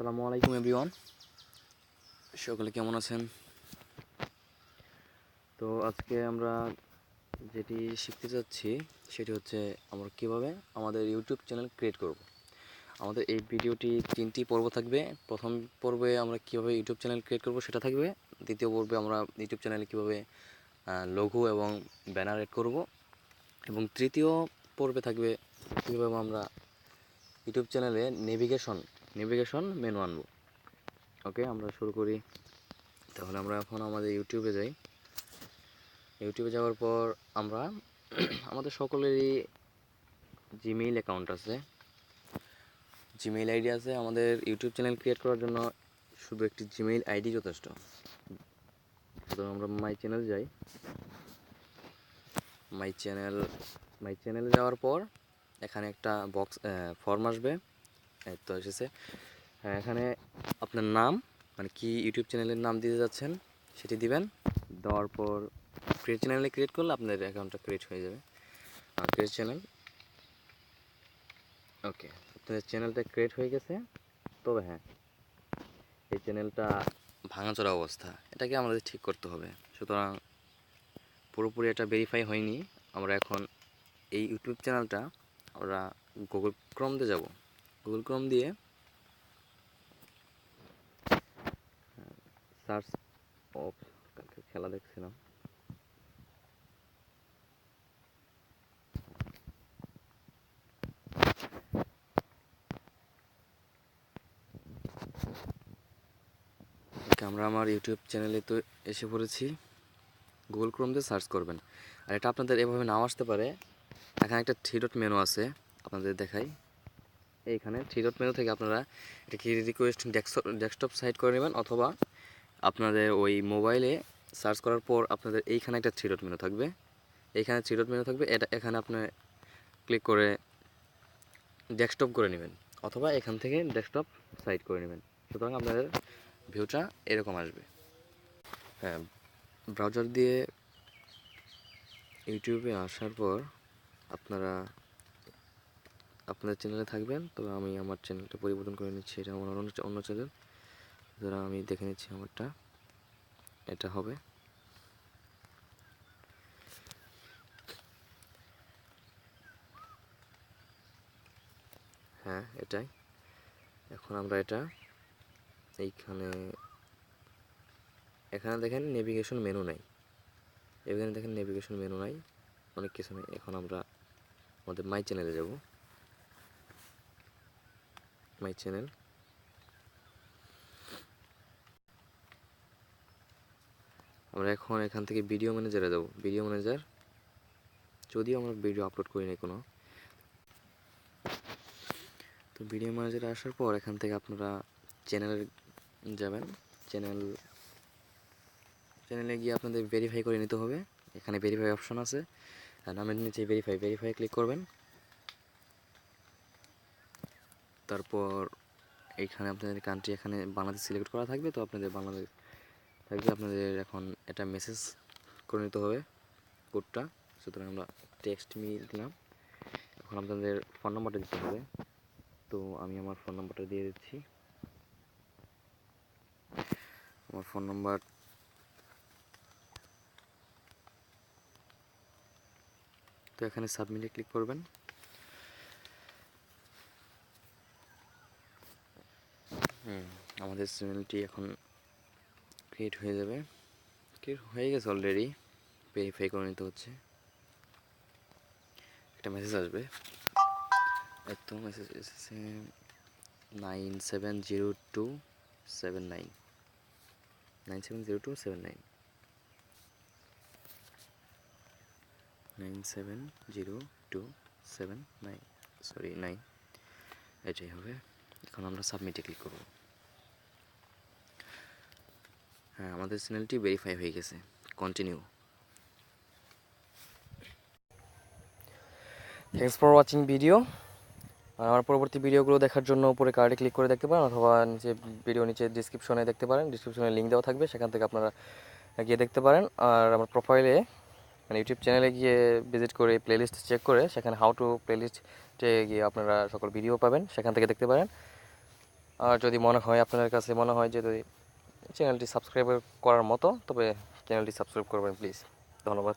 আসসালামু আলাইকুম এভরিওয়ান, সকলে কেমন আছেন? তো আজকে আমরা যেটি শিখতে যাচ্ছি সেটি হচ্ছে আমরা কিভাবে আমাদের ইউটিউব চ্যানেল ক্রিয়েট করব। আমাদের এই ভিডিওটি 3টি পর্ব থাকবে। প্রথম পর্বে আমরা কিভাবে ইউটিউব চ্যানেল ক্রিয়েট করব সেটা থাকবে। দ্বিতীয় পর্বে আমরা ইউটিউব চ্যানেলে কিভাবে লোগো এবং ব্যানার এড করব, এবং তৃতীয় পর্বে থাকবে কীভাবে আমরা ইউটিউব চ্যানেলে নেভিগেশন মেনু আনবো। ওকে, আমরা শুরু করি। তাহলে আমরা এখন আমাদের ইউটিউবে যাই। ইউটিউবে যাওয়ার পর আমরা আমাদের সকলেরই জিমেইল অ্যাকাউন্ট আছে, জিমেইল আইডি আছে। আমাদের ইউটিউব চ্যানেল ক্রিয়েট করার জন্য শুধু একটি জিমেইল আইডি যথেষ্ট। তো আমরা মাই চ্যানেলে যাওয়ার পর এখানে একটা বক্স ফর্ম আসবে। তো এসেছে। এখানে আপনার নাম, মানে কি ইউটিউব চ্যানেলের নাম দিতে যাচ্ছেন সেটি দিবেন। দেওয়ার পর ক্রিয়েট করলে আপনাদের অ্যাকাউন্টটা ক্রিয়েট হয়ে যাবে। ক্রিয়েট চ্যানেল, ওকে, আপনাদের চ্যানেলটা ক্রিয়েট হয়ে গেছে। তবে হ্যাঁ, এই চ্যানেলটা ভাঙাচোরা অবস্থা, এটাকে আমাদের ঠিক করতে হবে। সুতরাং পুরোপুরি এটা ভেরিফাই হয়নি। আমরা এখন এই ইউটিউব চ্যানেলটা আমরা গুগল ক্রোম দিয়ে যাব। গুগল ক্রোম দিয়ে সার্চ অফ, কালকে খেলা দেখছিলাম, আমরা আমার ইউটিউব চ্যানেলে তো এসে পড়েছি। গুগল ক্রোম দিয়ে সার্চ করবেন। আর এটা আপনাদের এভাবে নাও আসতে পারে। এখানে একটা 3 ডট মেনু আছে, আপনাদের দেখাই। এইখানে 3 ডট মেনু থেকে আপনারা এটা কি রিকোয়েস্ট ডেস্কটপ সাইট করে নেবেন, অথবা আপনাদের ওই মোবাইলে সার্চ করার পর আপনাদের এইখানে একটা 3 ডট মেনু থাকবে। এইখানে 3 ডট মেনু থাকবে, এটা এখানে আপনি ক্লিক করে ডেস্কটপ করে নেবেন, অথবা এখান থেকে ডেস্কটপ সাইট করে নেবেন। সুতরাং আপনাদের ভিউটা এরকম আসবে। হ্যাঁ, ব্রাউজার দিয়ে ইউটিউবে আসার পর আপনারা আপনাদের চ্যানেলে থাকবেন। তবে আমি আমার চ্যানেলটা পরিবর্তন করে নিচ্ছি, এটা আমার অন্য চ্যানেল। সুতরাং আমি দেখে নিচ্ছি আমারটা, এটা হবে। হ্যাঁ, এটাই। এখন আমরা এটা এখানে দেখেন নেভিগেশন মেনু নাই, অনেক কিছু নেই। এখন আমরা আমাদের মাই চ্যানেলে যাব। মাই চ্যানেল, আমরা এখন এখান থেকে ভিডিও ম্যানেজারে যাব। ভিডিও ম্যানেজার, যদিও আমরা ভিডিও আপলোড করি নাই কোনো। তো ভিডিও ম্যানেজারে আসার পর এখান থেকে আপনারা চ্যানেলে যাবেন। চ্যানেলে গিয়ে আপনাদের ভেরিফাই করে নিতে হবে। এখানে ভেরিফাই অপশন আছে, আর নামের নিচে ভেরিফাই ক্লিক করবেন। তারপর এইখানে আপনাদের কান্ট্রি, এখানে বাংলাদেশ সিলেক্ট করা থাকবে, তো আপনাদের বাংলাদেশ থাকবে। আপনাদের এখন এটা মেসেজ করে নিতে হবে কোডটা। সুতরাং আমরা টেক্সট মি দিলাম। এখন আপনাদের ফোন নাম্বারটা দিতে হবে, তো আমি আমার ফোন নাম্বারটা দিয়ে দিচ্ছি। আমার ফোন নাম্বার, তো এখানে সাবমিটে ক্লিক করবেন। আমাদের চ্যানেলটি এখন ক্রিয়েট হয়ে যাবে। ক্রিয়েট হয়ে গেছে অলরেডি, ভেরিফাই করে নিতে হচ্ছে। একটা মেসেজ আসবে, এত মেসেজ এসেছে 970279 970279 9 এটাই হবে। এখন আমরা সাবমিটে ক্লিক করব। হ্যাঁ, আমাদের চ্যানেলটি ভেরিফাই হয়ে গেছে। Continue. Thanks for watching video. আমার পরবর্তী ভিডিওগুলো দেখার জন্য উপরে কার্ডে ক্লিক করে দেখতে পারেন, অথবা নিচে ডিসক্রিপশনে দেখতে পারেন। ডিসক্রিপশনে লিঙ্ক দেওয়া থাকবে, সেখান থেকে আপনারা গিয়ে দেখতে পারেন। আর আমার প্রোফাইলে, মানে ইউটিউব চ্যানেলে গিয়ে ভিজিট করে প্লেলিস্ট চেক করে সেখানে হাউ টু প্লেলিস্টে গিয়ে আপনারা সকল ভিডিও পাবেন, সেখান থেকে দেখতে পারেন। আর যদি মনে হয় আপনাদের কাছে মনে হয় যে যদি চ্যানেলটি সাবস্ক্রাইব করার মতো, তবে চ্যানেলটি সাবস্ক্রাইব করবেন প্লিজ। ধন্যবাদ।